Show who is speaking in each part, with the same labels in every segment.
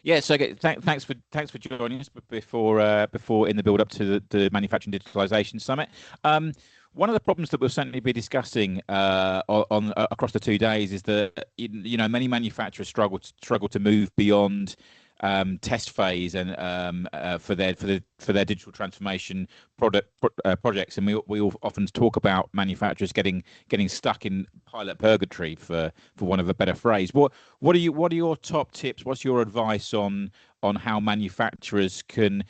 Speaker 1: Yeah, so thanks for joining us before in the build up to the Manufacturing Digitalization Summit. One of the problems that we'll certainly be discussing across the 2 days is that many manufacturers struggle to move beyond test phase and for their digital transformation projects, and we all often talk about manufacturers getting stuck in pilot purgatory, for want of a better phrase. What are your top tips? What's your advice on how manufacturers can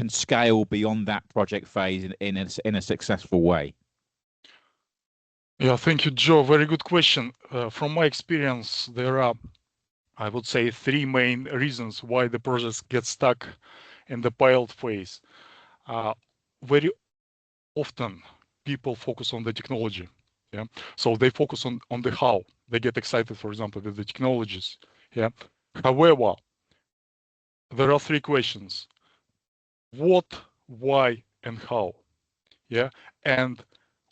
Speaker 1: scale beyond that project phase in a successful way?
Speaker 2: Yeah, thank you, Joe. Very good question. From my experience, there are, I would say, three main reasons why the projects get stuck in the pilot phase. Very often, people focus on the technology. Yeah, so they focus on the how. They get excited, for example, with the technologies. Yeah. However, there are three questions: what, why, and how. Yeah, and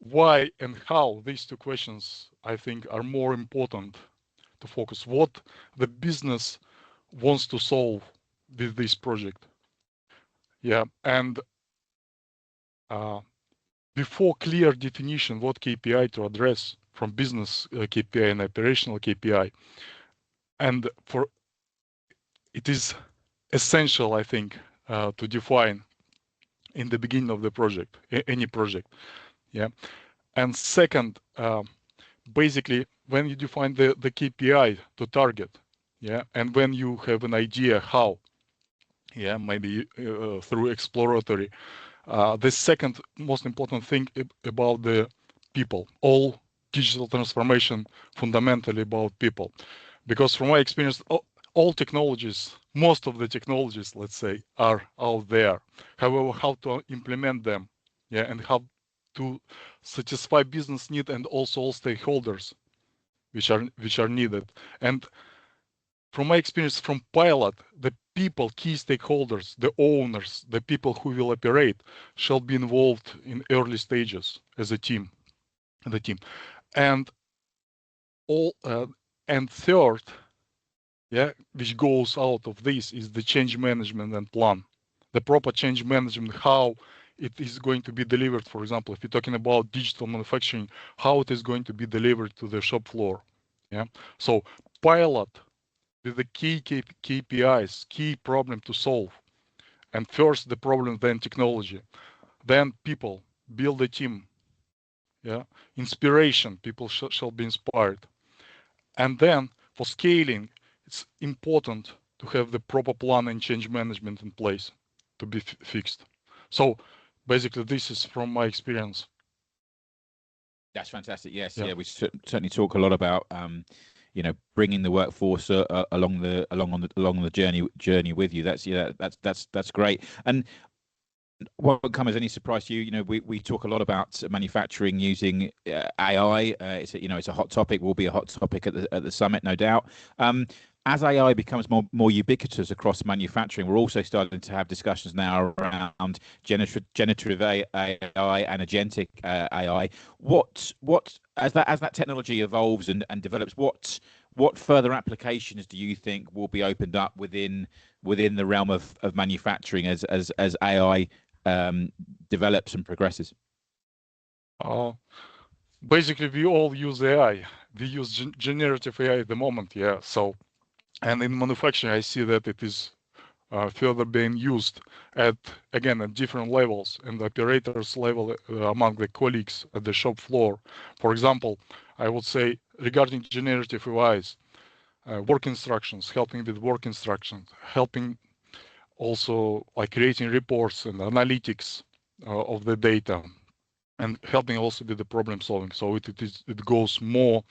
Speaker 2: why and how, these two questions, I think, are more important to focus. What the business wants to solve with this project. Yeah, and before clear definition what KPI to address from business KPI and operational KPI, and for it is essential, I think, to define in the beginning of the project, any project. Yeah, and second, basically, when you define the KPI to target, yeah, and when you have an idea how, yeah, maybe through exploratory, the second most important thing about the people. All digital transformation fundamentally about people, because from my experience, all technologies, most of the technologies, let's say, are out there. However, how to implement them, yeah, and how to satisfy business need and also all stakeholders which are needed. And from my experience from pilot, the people, key stakeholders, the owners, the people who will operate shall be involved in early stages as a team, and all and third, yeah, which goes out of this, is the change management and plan, the proper change management, how it is going to be delivered. For example, if you're talking about digital manufacturing, how it is going to be delivered to the shop floor. Yeah, so pilot with the key KPIs, key problem to solve, and first the problem, then technology, then people, build a team. Yeah, inspiration, people shall be inspired, and then for scaling, it's important to have the proper plan and change management in place to be fixed. So basically, this is from my experience.
Speaker 1: That's fantastic. Yes,
Speaker 2: Yeah.
Speaker 1: yeah, we certainly talk a lot about bringing the workforce along the journey with you. That's great. And won't come as any surprise to you. We talk a lot about manufacturing using AI. It's a hot topic. Will be a hot topic at the summit, no doubt. As AI becomes more ubiquitous across manufacturing, we're also starting to have discussions now around generative AI and agentic AI. What as that technology evolves and develops, what further applications do you think will be opened up within the realm of manufacturing as AI develops and progresses?
Speaker 2: Basically, we all use AI. We use generative AI at the moment, yeah. So, and in manufacturing, I see that it is further being used at different levels, and the operators level among the colleagues at the shop floor. For example, I would say regarding generative AIs, work instructions, helping with work instructions, helping also like creating reports and analytics of the data, and helping also with the problem solving. So it goes more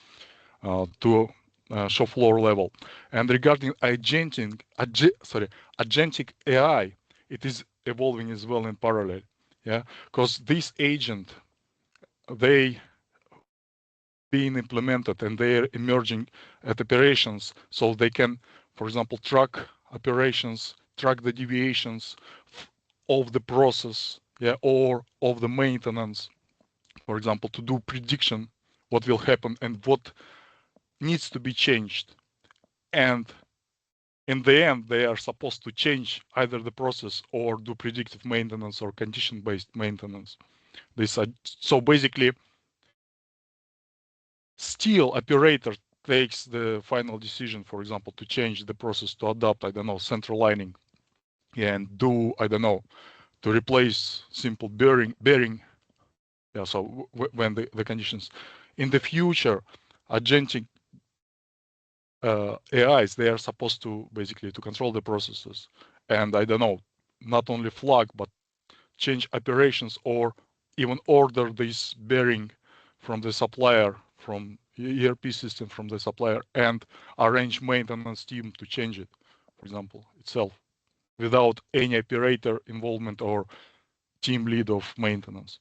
Speaker 2: to shop floor level. And regarding agentic AI, it is evolving as well in parallel. Yeah, because this agent, they being implemented and they are emerging at operations, so they can, for example, track operations, track the deviations of the process, yeah, or of the maintenance, for example, to do prediction what will happen and what needs to be changed. And in the end, they are supposed to change either the process or do predictive maintenance or condition-based maintenance. So basically, still operator takes the final decision, for example, to change the process, to adopt, I don't know, central lining, and do, I don't know, to replace simple bearing. Yeah, so when the conditions in the future, agentic AIs, they are supposed to basically to control the processes, and I don't know, not only flag but change operations or even order this bearing from the supplier, from ERP system from the supplier, and arrange maintenance team to change it, for example, itself, without any operator involvement or team lead of maintenance.